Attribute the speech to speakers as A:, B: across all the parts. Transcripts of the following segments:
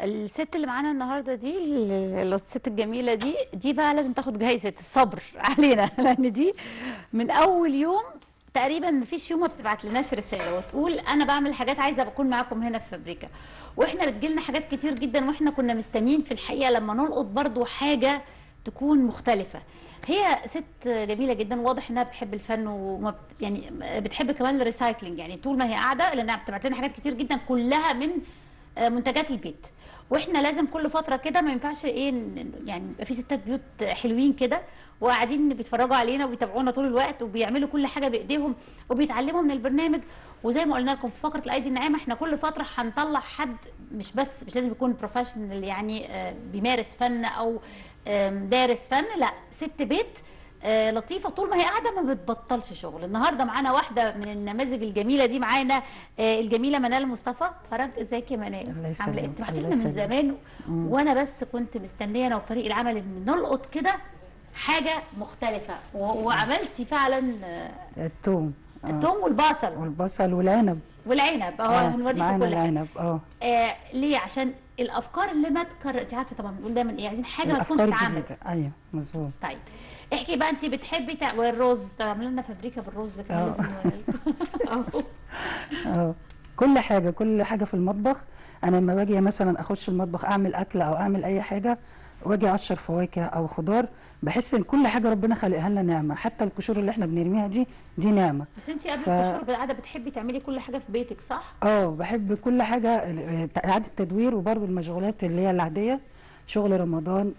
A: الست اللي معانا النهارده دي، الست الجميله دي بقى لازم تاخد جايزه الصبر علينا، لان دي من اول يوم تقريبا مفيش يوم ما بتبعت لناش رساله وتقول انا بعمل حاجات، عايزه بكون معاكم هنا في فابريكا. واحنا بتجيلنا حاجات كتير جدا، واحنا كنا مستنيين في الحقيقه لما نلقط برضو حاجه تكون مختلفه. هي ست جميله جدا، واضح انها بتحب الفن يعني بتحب كمان الريسايكلينج، يعني طول ما هي قاعده لانها بتبعت لنا حاجات كتير جدا كلها من منتجات البيت. واحنا لازم كل فتره كده ما ينفعش يعني يبقى في ستات بيوت حلوين كده وقاعدين بيتفرجوا علينا وبيتابعونا طول الوقت وبيعملوا كل حاجه بايديهم وبيتعلموا من البرنامج. وزي ما قلنا لكم في فقره الايدي الناعمه، احنا كل فتره هنطلع حد مش لازم يكون بروفيشنال، يعني بيمارس فن او دارس فن، لا، ست بيت لطيفه طول ما هي قاعده ما بتبطلش شغل. النهارده معانا واحده من النماذج الجميله دي، معانا الجميله منال مصطفى فرج. ازيك يا منال؟ عامله ايه؟ انت بعتي لنا من زمان وانا بس كنت مستنيه انا وفريق العمل ان نلقط كده حاجه مختلفه، وعملتي فعلا
B: الثوم
A: والبصل والعنب هنوريكم
B: معانا
A: كل حاجه.
B: العنب
A: ليه؟ عشان الافكار اللي ما تكرر، انت عارفه طبعا بنقول دايما ايه، عايزين حاجه ما تكونش اتعملت.
B: ايوه مظبوط.
A: طيب احكي بقى، انت بتحبي والرز تعملي لنا فابريكا بالرز كده لازم نوريكم.
B: كل حاجه في المطبخ. انا لما باجي مثلا اخش المطبخ اعمل اكل او اعمل اي حاجه واجي اقشر فواكه او خضار، بحس ان كل حاجه ربنا خلقها لنا نعمه، حتى القشور اللي احنا بنرميها دي نعمه.
A: بس انت قبل القشور بالعاده بتحبي تعملي كل حاجه في بيتك، صح؟
B: بحب كل حاجه، اعاده تدوير، وبرده المشغولات اللي هي العاديه، شغل رمضان،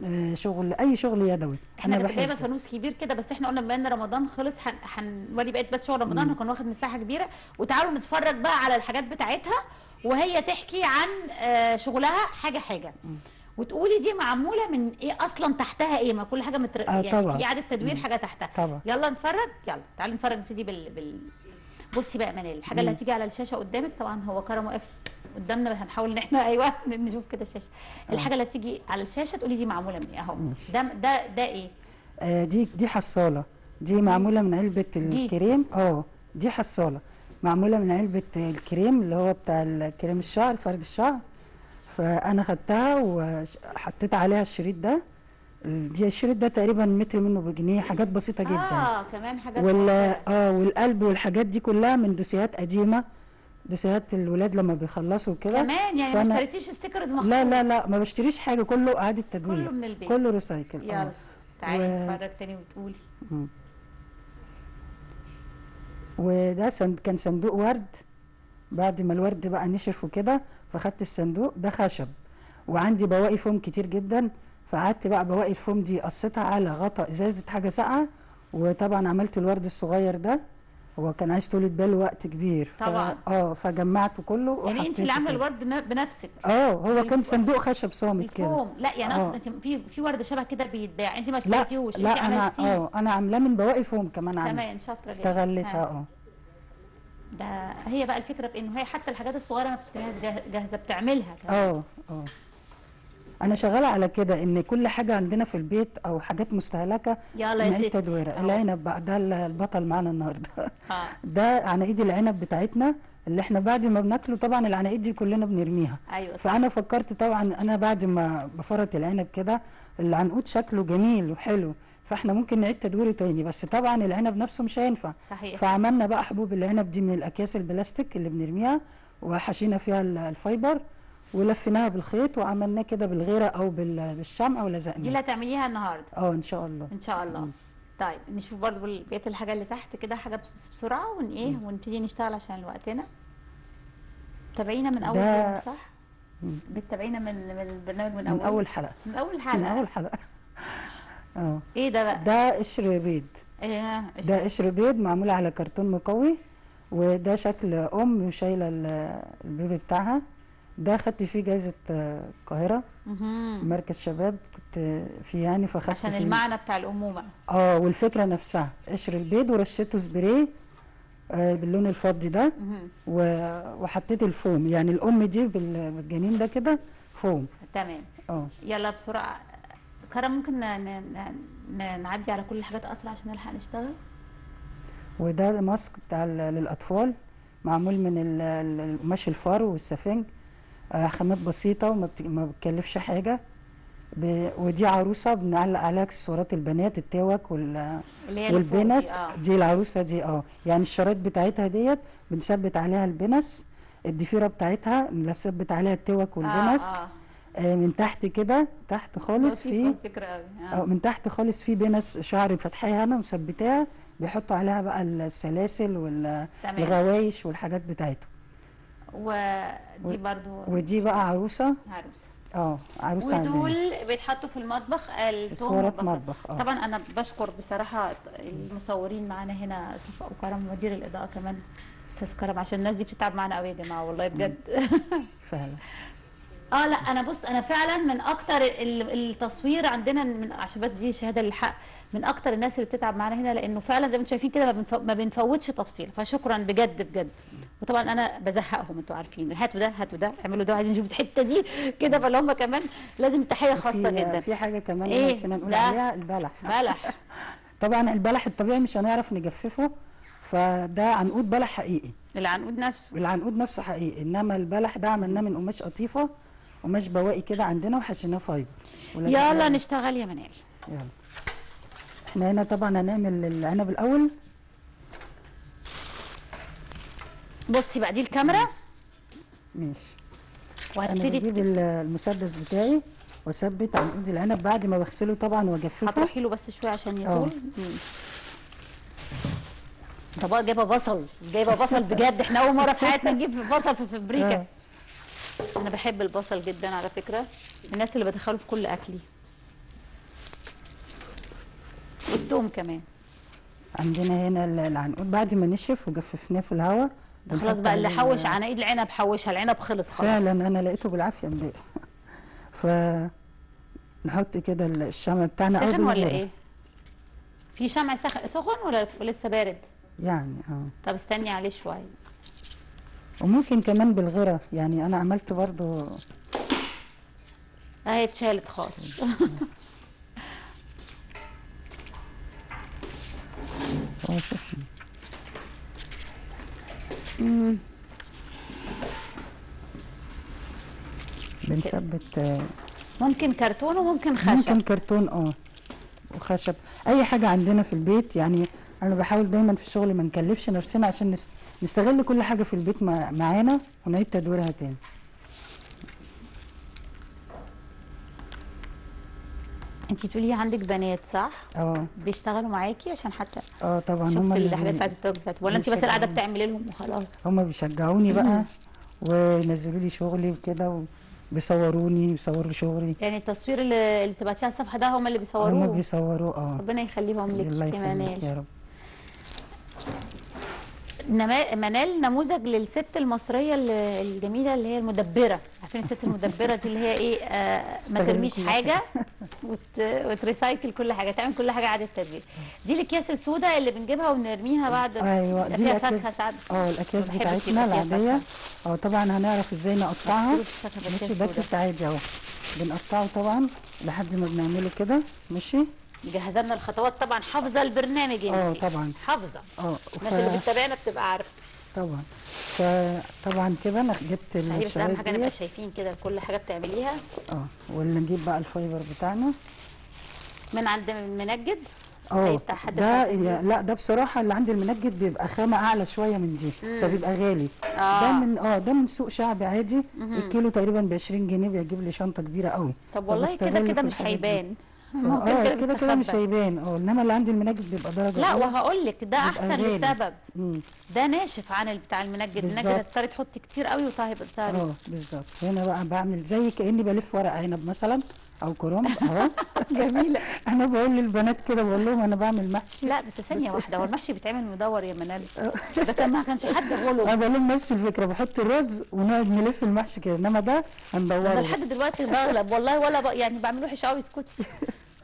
B: اي شغل يدوي.
A: احنا كنا جايبه فانوس كبير كده، بس احنا قلنا بما ان رمضان خلص هنوري بقيت بس شغل رمضان، هكون واخد مساحه كبيره. وتعالوا نتفرج بقى على الحاجات بتاعتها وهي تحكي عن شغلها حاجه حاجه، وتقولي دي معموله من ايه اصلا، تحتها ايه، ما كل حاجه يعني
B: طبعا.
A: في اعاده تدوير حاجه تحتها
B: طبعا.
A: يلا نتفرج، يلا تعالي نتفرج. نبتدي بصي بقى منال، الحاجه اللي هتيجي على الشاشه قدامك، طبعا هو كرم واقف قدامنا بس هنحاول ان احنا ايوه نشوف كده الشاشه. الحاجه اللي هتيجي على الشاشه تقولي دي معموله من ايه اهو. ده ايه؟
B: دي حصاله، دي معموله من علبه الكريم. دي حصاله معموله من علبه الكريم اللي هو بتاع الكريم الشعر، فرد الشعر. فانا خدتها وحطيت عليها الشريط ده. الشريط ده تقريبا متر منه بجنيه، حاجات بسيطه جدا.
A: كمان حاجات
B: والقلب والحاجات دي كلها من دوسيات قديمه، دوسيات الولاد لما بيخلصوا كده
A: كمان. يعني ما اشتريتيش ستيكرز مخصوص؟
B: لا ما بشتريش حاجه، كله اعاده تدوير،
A: كله من البيت،
B: كله ريسايكل.
A: يلا تعالي نتفرج تاني وتقولي.
B: وده كان صندوق ورد، بعد ما الورد بقى نشف وكده فخدت الصندوق ده خشب، وعندي بواقي فوم كتير جدا، فقعدت بقى بواقي الفوم دي قصيتها على غطا ازازه حاجه ساقعه، وطبعا عملت الورد الصغير ده. هو كان عايز طولة بال وقت كبير
A: طبعا.
B: فجمعته كله.
A: يعني انت اللي عامله الورد بنفسك؟
B: هو كان صندوق خشب صامت كده.
A: لا يعني اقصد انت في ورد شبه كده بيتباع، انت ما اشتريتيهوش؟
B: لا انا عاملاه من بواقي فوم كمان عندي.
A: كمان شاطره جدا،
B: استغلتها.
A: ده هي بقى الفكره في انه هي حتى الحاجات الصغيره ما بتشتريهاش جاهزه، بتعملها
B: كمان. انا شغاله على كده، ان كل حاجه عندنا في البيت او حاجات مستهلكه نعيد تدويرها. العنب بقى ده البطل معانا النهارده. ده عناقيد العنب بتاعتنا اللي احنا بعد ما بناكله، طبعا العناقيد دي كلنا بنرميها.
A: ايوه.
B: فانا فكرت طبعا انا بعد ما بفرط العنب كده، العنقود شكله جميل وحلو، فاحنا ممكن نعيد تدويره تاني، بس طبعا العنب نفسه مش هينفع.
A: صحيح.
B: فعملنا بقى حبوب العنب دي من الاكياس البلاستيك اللي بنرميها، وحشينا فيها الفايبر ولفيناها بالخيط وعملناه كده بالغيره او بالشمع ولزقناه.
A: دي اللي هتعمليها النهارده؟
B: ان شاء الله.
A: ان شاء الله. طيب نشوف برضو بقيه الحاجه اللي تحت كده، حاجه بسرعه ونبتدي نشتغل عشان وقتنا. تابعينا من اول يوم، صح؟ بتتابعينا من البرنامج من اول
B: حلقه.
A: من اول حلقه. ايه ده بقى؟
B: ده قشر بيض. ده قشر بيض معمول على كرتون مقوي، وده شكل وشايله البيبي بتاعها. ده خدت فيه جايزه القاهره، مركز شباب كنت فيه يعني، فخدت
A: عشان فيه المعنى بتاع الامومه.
B: والفكره نفسها قشر البيض، ورشيته سبراي باللون الفضي ده، وحطيت الفوم، يعني الام دي بالجنين ده كده فوم.
A: تمام. يلا بسرعه كرم، ممكن نعدي على كل الحاجات اسرع عشان نلحق نشتغل.
B: وده ماسك بتاع للاطفال، معمول من القماش الفرو والسفنج. خامات بسيطة ما بتكلفش حاجة. ودي عروسة بنعلق عليها اكسسوارات البنات، التوك
A: اللي هي
B: والبنس.
A: الفوق
B: دي العروسة دي يعني الشرايط بتاعتها ديت بنثبت عليها البنس. الضفيرة بتاعتها بنثبت عليها التوك والبنس. من تحت كده، تحت خالص في
A: فكرة قوي.
B: من تحت خالص في بنس شعر فتحيها هنا مثبتاها، بيحطوا عليها بقى السلاسل والغوايش والحاجات بتاعته.
A: ودي برضو
B: ودي بقى عروسة. عروسة
A: ودول بيتحطوا في المطبخ،
B: اكسسوارات مطبخ.
A: طبعا انا بشكر بصراحة المصورين معانا هنا، صفاء وكرم، ومدير الاضاءة كمان استاذ كرم، عشان الناس دي بتتعب معانا قوي يا جماعة والله بجد.
B: فعلا.
A: لا انا بص، انا فعلا من اكتر التصوير عندنا، عشان بس دي شهاده للحق، من اكتر الناس اللي بتتعب معانا هنا، لانه فعلا زي ما انتم شايفين كده ما بنفوتش تفصيل، فشكرا بجد بجد. وطبعا انا بزهقهم، انتوا عارفين، هاتوا ده هاتوا ده، اعملوا ده، عايزين نشوف الحته دي كده، فاللي هم كمان لازم تحيه خاصه جدا.
B: في حاجه كمان نسينا نقول عليها، البلح. طبعا البلح الطبيعي مش هنعرف نجففه، فده عنقود بلح حقيقي. العنقود نفسه حقيقي، انما البلح ده عملناه من قماش قطيفه، قماش بواقي كده عندنا، وحشيناه فايبر.
A: يلا نشتغل يا منال.
B: يلا. احنا هنا طبعا هنعمل العنب الاول.
A: بصي بقى، دي الكاميرا.
B: ماشي.
A: وهبتدي
B: انا بجيب المسدس بتاعي واثبت عنقود العنب بعد ما بغسله طبعا واجففه.
A: هتروحي له بس شويه عشان يطول. طب جايبه بصل بجد، احنا اول مره في حياتنا نجيب بصل في فابريكا. انا بحب البصل جدا على فكره، الناس اللي بدخله في كل اكلي، والثوم كمان.
B: عندنا هنا العنقود بعد ما نشف وجففناه في الهواء،
A: خلاص بقى اللي حوش عناقيد العنب حوشها، العنب خلص خلاص.
B: فعلا انا لقيته بالعافيه امبارح. نحط كده الشمع بتاعنا
A: سخن ولا ايه؟ في شمع سخن ولا لسه بارد؟
B: يعني
A: طب استني عليه شويه.
B: وممكن كمان بالغرة، يعني انا عملت برضو
A: اهي اتشالت خالص.
B: هو سخن. بنثبت
A: ممكن كرتون وممكن خشب.
B: ممكن كرتون وخشب، اي حاجه عندنا في البيت. يعني انا بحاول دايما في الشغل ما نكلفش نفسنا، عشان نستغل كل حاجه في البيت معانا ونعيد تدويرها تاني.
A: انتي بتقولي عندك بنات صح؟ بيشتغلوا معاكي عشان حتى
B: طبعا
A: شفت الحاجات بتاعت التوك بتاعتهم، ولا انت بس قاعده بتعملي لهم وخلاص؟
B: هم بيشجعوني بقى وينزلوا لي شغلي وكده، بيصوروني شغلي.
A: يعني التصوير اللي تبعتيه على الصفحه ده هم اللي بيصوروه؟
B: هم بيصوروه.
A: ربنا يخليهم لك
B: الله
A: يخليك
B: يا رب.
A: منال نموذج للست المصريه الجميله اللي هي المدبره. عارفين الست المدبره دي اللي هي ايه؟ ما ترميش حاجه وتريسايكل كل حاجه، تعمل كل حاجه اعاده تدوير. دي الاكياس السوداء اللي بنجيبها ونرميها بعد.
B: ايوه دي
A: فيها فاكهه ساعات.
B: الاكياس بتاعتنا العاديه. طبعا هنعرف ازاي نقطعها. ماشي، ده كيس عادي اهو، بنقطعه طبعا لحد ما بنعمله كده. ماشي،
A: مجهزه لنا الخطوات طبعا، حافظه البرنامج انت.
B: طبعا
A: حافظه. الناس اللي بتتابعنا بتبقى عارفه
B: طبعا. فطبعا كده انا جبت
A: الشرايط. بس اهم حاجه نبقى شايفين كده كل حاجه بتعمليها.
B: ولا نجيب بقى الفايبر بتاعنا
A: من عند المنجد.
B: ده لا، ده بصراحه اللي عند المنجد بيبقى خامه اعلى شويه من دي، فبيبقى غالي. ده من سوق شعبي عادي. الكيلو تقريبا ب 20 جنيه، بيجيب لي شنطه كبيره قوي.
A: طب والله كده مش هيبان.
B: ممكن كده مش هيبان. انما اللي عند المنجد بيبقى درجه.
A: لا وهقول لك ده احسن لسبب. ده ناشف عن بتاع المنجد. المنجد هتضطري تحطي كتير قوي وتهيبقى
B: بالظبط. هنا بقى بعمل زي كاني بلف ورق عنب مثلا او كرنب
A: جميله.
B: انا بقول للبنات كده، بقول لهم انا بعمل محشي.
A: لا بس ثانيه واحده، هو المحشي بيتعمل مدور يا منال؟ ده ما كانش حد غلط.
B: انا بقول لهم نفس الفكره، بحط الرز ونقعد نلف المحشي كده، انما ده هندوره.
A: انا لحد دلوقتي بغلب والله، ولا يعني بعمله وحش قوي. اسكتي.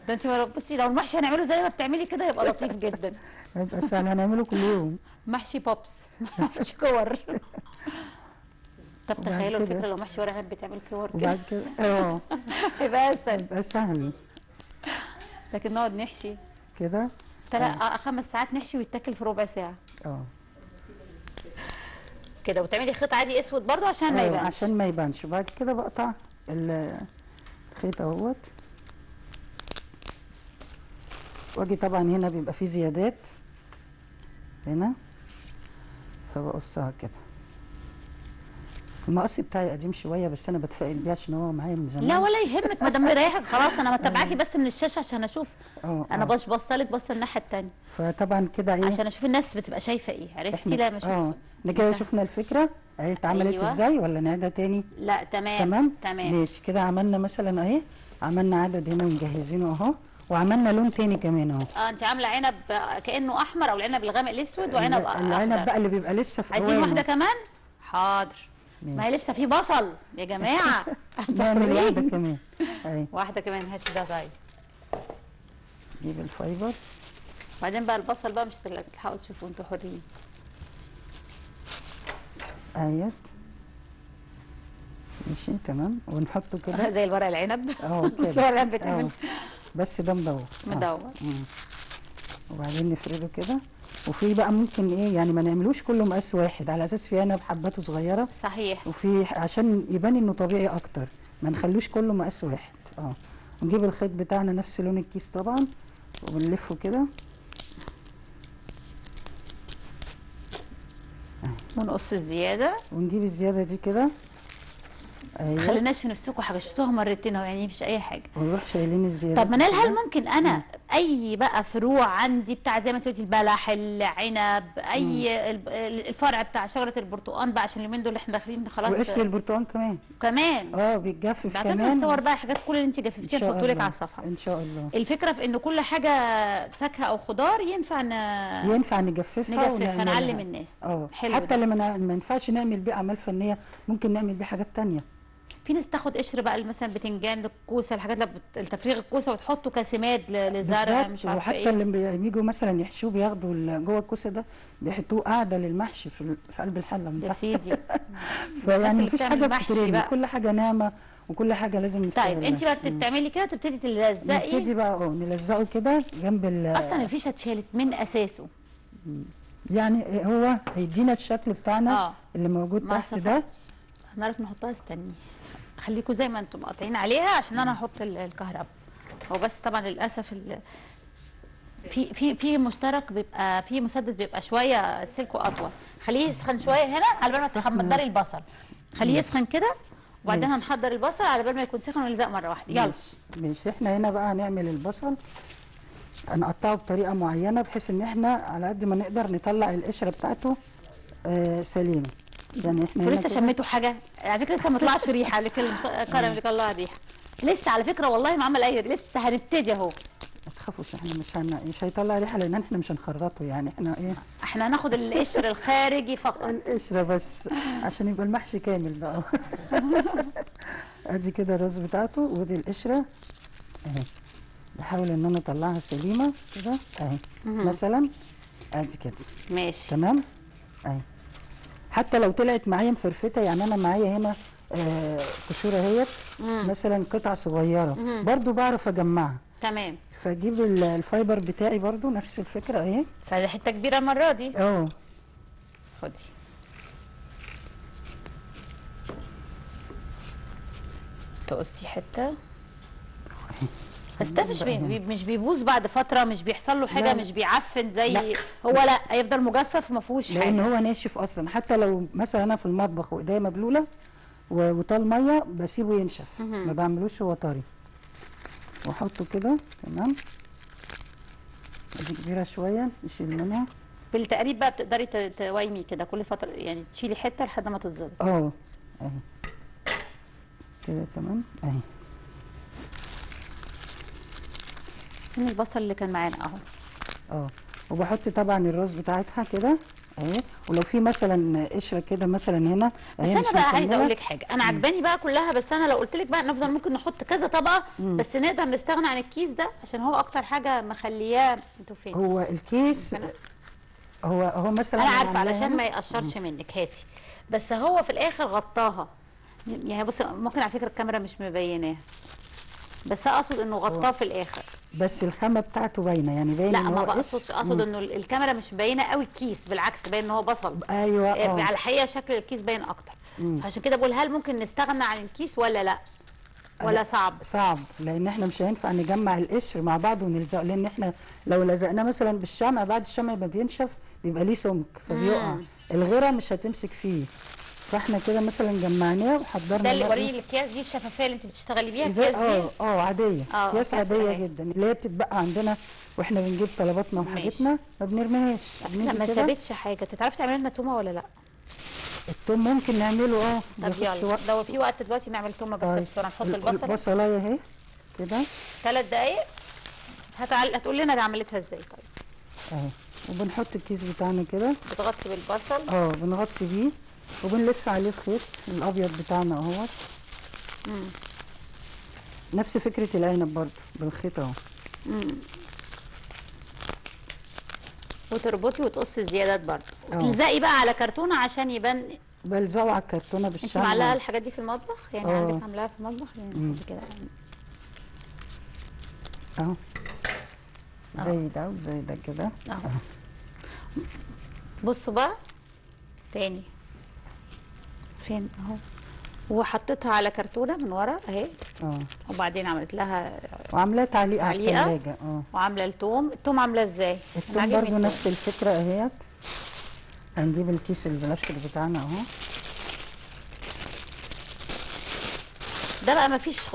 A: ده انت بصي، لو المحشي هنعمله زي ما بتعملي كده يبقى لطيف جدا.
B: يبقى سهل، هنعمله كل يوم.
A: محشي بوبس، محشي كور. طب تخيلوا الفكره لو محشي ورق عنب بتعمل كور كده.
B: وبعد كده
A: يبقى
B: سهل.
A: لكن نقعد نحشي
B: كده
A: 5 ساعات نحشي ويتاكل في ربع ساعه. كده، وتعملي خيط عادي اسود برضو عشان ما
B: أيوة،
A: يبانش.
B: عشان ما يبانش. وبعد كده بقطع الخيط اهوت، واجي طبعا هنا بيبقى فيه زيادات هنا، فبقصها كده. المقص بتاعي قديم شويه بس انا بتفائل بيه عشان هو معايا من زمان.
A: لا ولا يهمك، ما دام مريحك خلاص. انا متابعاكي بس من الشاشه عشان اشوف. انا
B: اه
A: بصلك بص الناحيه الثانيه
B: فطبعا كده ايه،
A: عشان اشوف الناس بتبقى شايفه ايه. عرفتي؟ لا ما اشوف.
B: احنا كده شفنا الفكره اهي اتعملت
A: أيوة.
B: ازاي، ولا نعيدها تاني؟
A: لا تمام
B: تمام
A: تمام.
B: ماشي كده. عملنا مثلا اهي، عملنا عدد هنا ومجهزينه اهو، وعملنا لون تاني كمان اهو.
A: انت عامله عنب كانه احمر، او العنب الغامق الاسود، وعنب
B: العنب
A: اخضر.
B: بقى اللي بيبقى لسه في
A: عايزين
B: اوانه.
A: واحده كمان؟ حاضر. ما هي لسه في بصل يا جماعه.
B: نعمل واحده كمان اهي.
A: واحده كمان. هاتي ده طيب.
B: جيب الفايبر.
A: بعدين بقى البصل بقى مش تلحقوا تشوفوا، انتوا حرين.
B: اهيت ماشي تمام، ونحطه كده
A: زي الورق العنب.
B: كده.
A: مش الورق العنب بتعمل
B: بس ده مدور
A: مدور.
B: وبعدين نفرده كده. وفي بقى ممكن ايه يعني ما نعملوش كله مقاس واحد، على اساس في عنب حباته صغيره.
A: صحيح.
B: وفي عشان يبان انه طبيعي اكتر ما نخلوش كله مقاس واحد. ونجيب الخيط بتاعنا نفس لون الكيس طبعا، ونلفه كده
A: ونقص الزياده،
B: ونجيب الزياده دي كده.
A: ما خليناش في نفسكم حاجه، شفتوها مرتين اهو يعني مش اي حاجه.
B: ونروح شايلين الزياده.
A: طب منال، هل ممكن انا اي بقى فروع عندي بتاع زي ما انت قلتي البلح، العنب، اي الفرع بتاع شجره البرتقال بقى، عشان اليومين دول احنا داخلين خلاص.
B: وقشر البرتقال كمان
A: بعتلنا
B: بيتجفف كمان.
A: الصور بقى، حاجات كل اللي انت جففتيها نحطه لك على الصفحه
B: ان شاء الله.
A: الفكره في ان كل حاجه فاكهه او خضار ينفع
B: نجففها
A: نعلم الناس.
B: حلو. حتى اللي ما ينفعش نعمل بيه اعمال فنيه ممكن نعمل بيه حاجات تانية.
A: في ناس تاخد قشر بقى مثلا بتنجان، الكوسه، الحاجات التفريغ الكوسه، وتحطه كسماد للزرع مش عارفه
B: وحتى
A: ايه.
B: اللي بييجوا مثلا يحشوه بياخدوا جوه الكوسه ده بيحطوه قاعده للمحشي في قلب الحله من
A: يا
B: تحت.
A: سيدي.
B: فيعني مفيش حاجه بتترمي، كل حاجه ناعمه وكل حاجه لازم نستغلها.
A: طيب انت بقى بتعملي كده، تبتدي تلزقي.
B: نبتدي بقى نلزقه كده جنب
A: اصلا الفيشه اتشالت من اساسه.
B: يعني هو هيدينا الشكل بتاعنا اللي موجود تحت ده.
A: هنعرف نحطها. استني خليكم زي ما انتم مقاطعين عليها عشان انا هحط الكهرباء. هو بس طبعا للاسف في مشترك بيبقى في مسدس بيبقى شويه سلكه اطول. خليه يسخن شويه هنا على بال ما تحضري البصل. خليه يسخن كده وبعدين هنحضر البصل على بال ما يكون سخن ونلزق مره واحده. يلا
B: ماشي. احنا هنا بقى هنعمل البصل، هنقطعه بطريقه معينه بحيث ان احنا على قد ما نقدر نطلع القشره بتاعته سليمه. يعني احنا
A: لسه شميتوا حاجه على فكره؟ لسه ما طلعش ريحه الكرم اللي طلع ريحه لسه على فكره، والله ما عمل اي، لسه هنبتدي اهو.
B: ما تخافوش، احنا مش هيطلع ريحه لان احنا مش هنخرطه. يعني
A: احنا هناخد القشر الخارجي فقط،
B: القشره بس عشان يبقى المحشي كامل بقى. ادي كده الرز بتاعته، ودي القشره اهي. بحاول ان انا اطلعها سليمه كده اهي مثلا. ادي كده
A: ماشي
B: تمام اهي. حتى لو طلعت معايا مفرفته، يعني انا معايا هنا قشوره اهيت مثلا قطع صغيره برضو بعرف اجمعها.
A: تمام.
B: فاجيب الفايبر بتاعي برضو نفس الفكره اهي.
A: بس عايزه حته كبيره المره دي. خدي. تقصي حته بس ده مش بيبوظ بعد فتره، مش بيحصل له حاجه، مش بيعفن زي لا. هو لا هيفضل مجفف ما فيهوش حاجه
B: لان هو ناشف اصلا. حتى لو مثلا انا في المطبخ وايديا مبلوله وطال ميه بسيبه ينشف، ما بعملوش هو طري. واحطه كده تمام. دي كبيره شويه نشيل منها.
A: بالتقريب بقى بتقدري توايمي كده كل فتره، يعني تشيلي حته لحد ما تتظبط.
B: اهي كده تمام اهي.
A: فين البصل اللي كان معانا اهو.
B: وبحط طبعا الراس بتاعتها كده اهي. ولو في مثلا قشره كده مثلا هنا
A: اهي. بس انا بقى عايزه اقول لك حاجه، انا عجباني بقى كلها، بس انا لو قلت لك بقى نفضل ممكن نحط كذا طبقه بس نقدر نستغنى عن الكيس ده عشان هو اكتر حاجه مخلياه. انتوا فين؟
B: هو الكيس هو مثلا
A: انا عارفه علشان ما يقشرش منك. هاتي. بس هو في الاخر غطاها، يعني بص ممكن على فكره الكاميرا مش مبيناها، بس اقصد انه غطاه في الاخر.
B: بس الخامه بتاعته باينه، يعني باين
A: لا
B: ان
A: ما
B: هو
A: بقصدش، اقصد انه الكاميرا مش باينه قوي الكيس، بالعكس باين ان هو بصل.
B: ايوه
A: على الحقيقه شكل الكيس باين اكتر. عشان كده بقول هل ممكن نستغنى عن الكيس ولا لا، ولا صعب؟
B: صعب، لان احنا مش هينفع نجمع القشر مع بعض ونلزقه، لان احنا لو لزقناه مثلا بالشمع بعد الشمع ما بينشف بيبقى ليه سمك فبيقع، الغيره مش هتمسك فيه. فاحنا كده مثلا جمعناه وحضرنا
A: ده اللي
B: بقى
A: وريني الاكياس دي الشفافيه اللي انت بتشتغلي بيها،
B: زي
A: الاكياس دي
B: عاديه، اكياس عاديه
A: أهي.
B: جدا اللي هي بتتبقى عندنا واحنا بنجيب طلباتنا وحاجتنا ما بنرميهاش.
A: لا ما سابتش حاجه. تعرفي تعملي لنا تومه ولا لا؟
B: التوم ممكن نعمله
A: طب يلا لو في وقت دلوقتي نعمل تومه بس
B: طيب.
A: بسرعه. نحط البصل.
B: البصلايه اهي كده
A: 3 دقايق. هتقول لنا دي عملتها ازاي؟ طيب
B: اهي، وبنحط الكيس بتاعنا كده،
A: بتغطي بالبصل.
B: بنغطي بيه وبنلف عليه الخيط الابيض بتاعنا اهوت. نفس فكره العنب برضو بالخيط اهو.
A: وتربطي وتقصي الزيادات برضو وتلزقي بقى على كرتونه عشان يبان.
B: بلزقه على الكرتونه بالشمع.
A: انت معلقه الحاجات دي في المطبخ يعني؟ عندك عاملاها في المطبخ يعني كده
B: اهو زي ده وزي ده كده اهو.
A: بصوا بقى تاني فين اهو، وحطيتها على كرتونه من ورا اهي. وبعدين عملت لها
B: وعاملاه تعليقه على الثلاجه.
A: وعامله التوم عامله ازاي؟
B: التوم برضو نفس الفكره اهيت. هنجيب الكيس البلاستيك بتاعنا اهو.
A: ده بقى ما فيش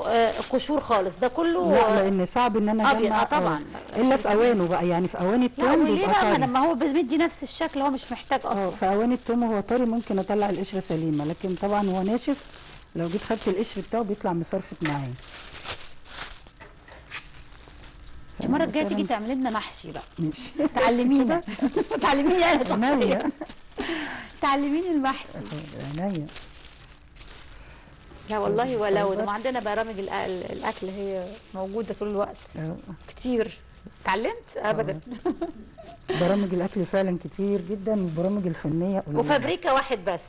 A: قشور خالص، ده كله
B: لا لان صعب ان انا
A: اجمع طبعا
B: الا في اوانه بقى، يعني في اواني التوم
A: بيبقى طري. لما هو بيدي نفس الشكل هو مش محتاج اصلا.
B: في اواني التوم وهو طري ممكن اطلع القشره سليمه، لكن طبعا هو ناشف لو جيت خدت القشر بتاعه بيطلع مفرفت معايا.
A: المره الجايه تيجي تعملي لنا محشي بقى.
B: ماشي
A: تعلمينا تعلميني انا شخصيا. تعلميني المحشي.
B: عينيا.
A: لا والله ولو ده ما عندنا برامج الاكل هي موجوده طول الوقت كتير. اتعلمت ابدا.
B: برامج الاكل فعلا كتير جدا، والبرامج الفنيه قليله.
A: وفابريكا واحد بس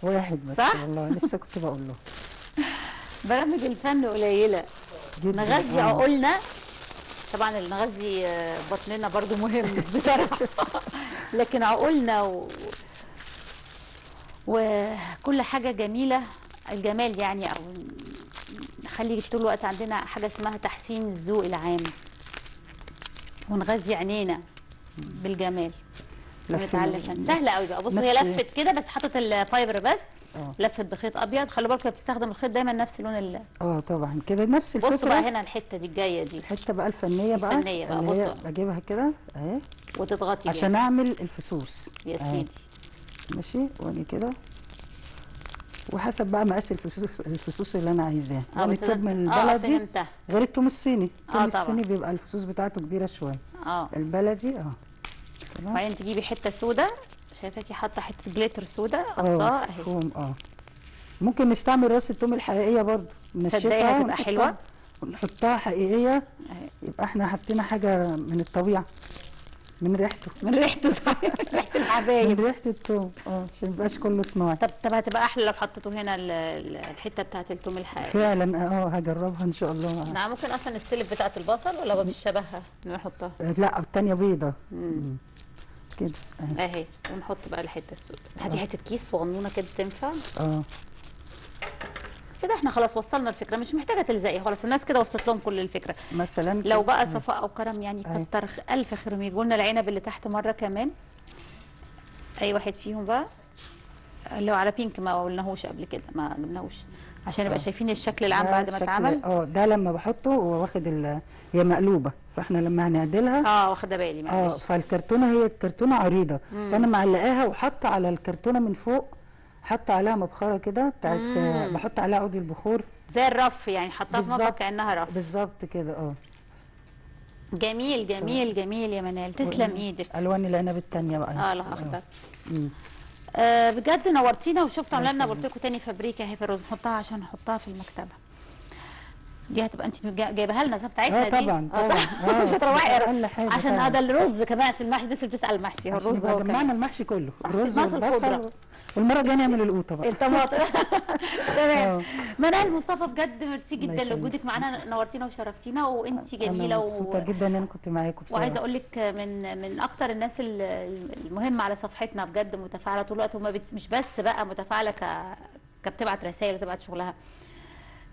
B: صح؟ والله لسه كنت بقول له
A: برامج الفن قليله جدا. نغذي عقولنا طبعا، نغذي بطننا برضو مهم بصراحه لكن عقولنا وكل حاجه جميله. الجمال يعني، او نخلي طول الوقت عندنا حاجه اسمها تحسين الذوق العام، ونغذي عينينا بالجمال ونتعلم. سهله قوي بقى. بصوا هي لفت كده بس حطت الفايبر بس. لفت بخيط ابيض. خلي بالك بتستخدم الخيط دايما نفس لون
B: طبعا كده نفس الفكره.
A: بصوا بقى هنا الحته دي الجايه دي
B: الحته بقى الفنيه بقى
A: بصوا
B: بجيبها كده اهي
A: وتضغطي
B: عشان اعمل الفصوص
A: يا سيدي.
B: ماشي واجي كده وحسب بقى مقاس الفصوص اللي انا عايزاه. يعني التوم البلدي غير التوم الصيني. التوم الصيني بيبقى الفصوص بتاعته كبيره شويه. البلدي
A: وبعدين تجيبي حته سودا. شايفاكي حاطه حته جليتر سودا قصاها اهي.
B: فوم ممكن نستعمل راس التوم الحقيقيه برضو،
A: نشفها هتبقى حلوه
B: ونحطها حقيقيه. يبقى احنا حطينا حاجه من الطبيعه، من ريحته صحيح.
A: ريحه الحبايب،
B: من ريحه التوم عشان ما يبقاش كله صناعي.
A: طب هتبقى احلى لو حطيته هنا الحته بتاعه التوم الحقيقي.
B: فعلا هجربها ان شاء الله.
A: نعم. ممكن اصلا السلف بتاعه البصل ولا هو مش شبهها نحطها؟
B: لا الثانيه بيضه كده
A: اهي. ونحط بقى الحته السوداء. هاتي حته كيس صغنونه كده تنفع. كده احنا خلاص وصلنا الفكره، مش محتاجه تلزقي خلاص. الناس كده وصلت لهم كل الفكره.
B: مثلا
A: لو بقى صفاء او كرم يعني كتر الف خيرهم يجوا لنا العنب اللي تحت مره كمان. اي واحد فيهم بقى اللي هو على بينك ما قلناهوش قبل كده، ما جبناهوش عشان نبقى شايفين الشكل العام بعد ما اتعمل.
B: ده لما بحطه هو واخد هي مقلوبه، فاحنا لما هنعدلها
A: واخده بالي معلش.
B: فالكرتونه هي الكرتونه عريضه، فانا معلقاها وحاطه على الكرتونه من فوق، حاطه عليها مبخره كده بتاعت بحط عليها عود البخور
A: زي الرف يعني، حطها في مطبخ كانها رف
B: بالظبط كده.
A: جميل جميل جميل يا منال، تسلم ايدك.
B: الوان العنب الثانيه بقى
A: الاخضر. بجد نورتينا. وشفت عامله لنا قلت لكم تاني فابريكا اهي في الرز، نحطها عشان نحطها في المكتبه. دي هتبقى انت جايبها لنا بتاعتنا دي؟
B: طبعا طبعا.
A: مش هتروحي
B: اقل حاجه
A: عشان
B: فعلا.
A: ده الرز كمان، عشان المحشي لسه بتسال المحشي، هو الرز هو
B: جمعنا
A: كمان
B: المحشي كله،
A: صح،
B: الرز
A: ناقص
B: والبصل
A: الخضرة.
B: والمره الجايه نعمل القوطه بقى.
A: الطماطم. تمام.
B: آه.
A: منال مصطفى، بجد ميرسي
B: الله
A: جدا
B: يخليك.
A: لوجودك معانا، نورتينا وشرفتينا، وانت
B: انا
A: جميله
B: مبسوطه جدا ان انا كنت معاكم بصراحه.
A: وعايزه اقول لك من اكتر الناس المهمه على صفحتنا، بجد متفاعله طول الوقت، وما مش بس بقى متفاعله كبتبعت رسائل وتبعت شغلها،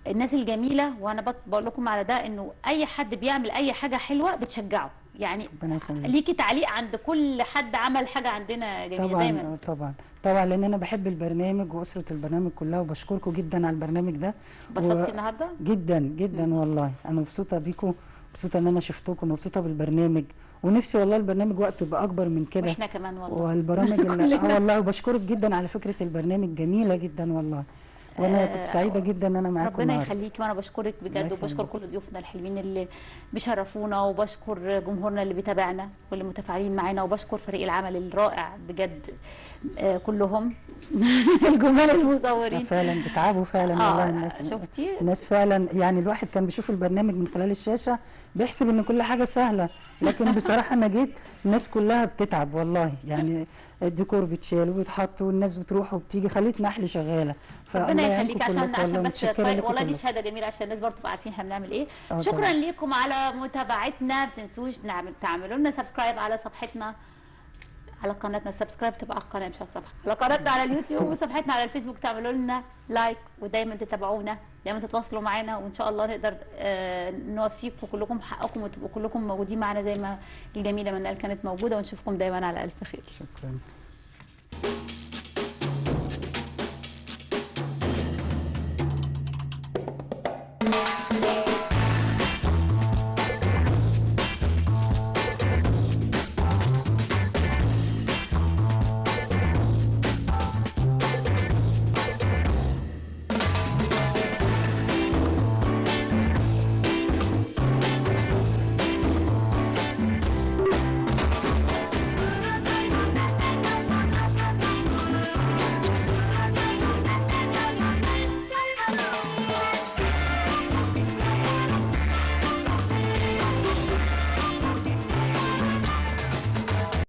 A: الناس الجميله. وانا بقول لكم على ده، انه اي حد بيعمل اي حاجه حلوه بتشجعه، يعني
B: ربنا يخليك.
A: ليكي تعليق عند كل حد عمل حاجه عندنا جميله
B: طبعا
A: دايما.
B: طبعا لان انا بحب البرنامج واسره البرنامج كلها، وبشكركم جدا على البرنامج ده.
A: اتبسطتي النهارده؟
B: جدا جدا والله، انا مبسوطه بيكم، مبسوطه ان انا شفتكم، مبسوطه بالبرنامج، ونفسي والله البرنامج وقته يبقى اكبر من كده.
A: واحنا كمان والله.
B: والبرامج والله، وبشكرك جدا على فكره البرنامج، جميله جدا والله، وانا كنت سعيده جدا ان انا معاكم
A: ربنا
B: النهاردة.
A: يخليكي، وانا بشكرك بجد،
B: الله
A: وبشكر
B: يخليك.
A: كل ضيوفنا الحلوين اللي بيشرفونا، وبشكر جمهورنا اللي بيتابعنا واللي متفاعلين معانا، وبشكر فريق العمل الرائع بجد، كلهم الجمال المصورين
B: فعلا بتعبوا فعلا والله الناس.
A: شفتي
B: الناس فعلا، يعني الواحد كان بيشوف البرنامج من خلال الشاشه بيحسب ان كل حاجه سهله، لكن بصراحه انا جيت الناس كلها بتتعب والله، يعني الديكور بيتشال وبيتحط والناس بتروح وبتيجي، خليت نحل شغاله.
A: ربنا يخليك، عشان
B: والله
A: بس
B: متشكرة لكم
A: والله دي
B: كلكم.
A: شهاده جميله عشان الناس برضه تبقى عارفين احنا بنعمل ايه.
B: طبعا.
A: شكرا ليكم على متابعتنا، ما تنسوش تعملوا لنا سبسكرايب على صفحتنا، على قناتنا، سبسكرايب تبقى على القناه مش على الصفحه، على قناتنا على اليوتيوب وصفحتنا على الفيسبوك، تعملوا لنا لايك، ودايما تتابعونا، دايما تتواصلوا معانا، وان شاء الله نقدر نوفيكم كلكم حقكم، وتبقوا كلكم موجودين معانا زي ما الجميله منال كانت موجوده، ونشوفكم دايما على الف خير.
B: شكرا.